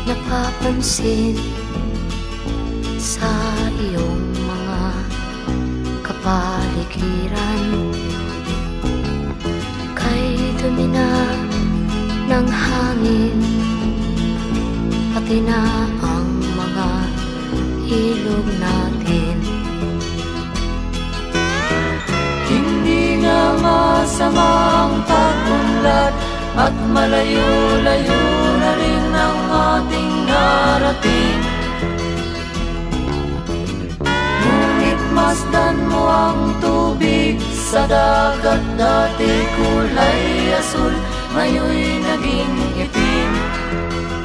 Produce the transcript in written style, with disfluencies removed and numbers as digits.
napapansin sa iyong mga kapaligiran. Kay dumi na ng hangin, pati na ang mga ilog natin. Hindi nga masamang pag-unlad at malayo-layo na rin ang ating narating. Ngunit masdan mo ang tubig sa dagat, dati kulay asul, ngayon'y naging itim.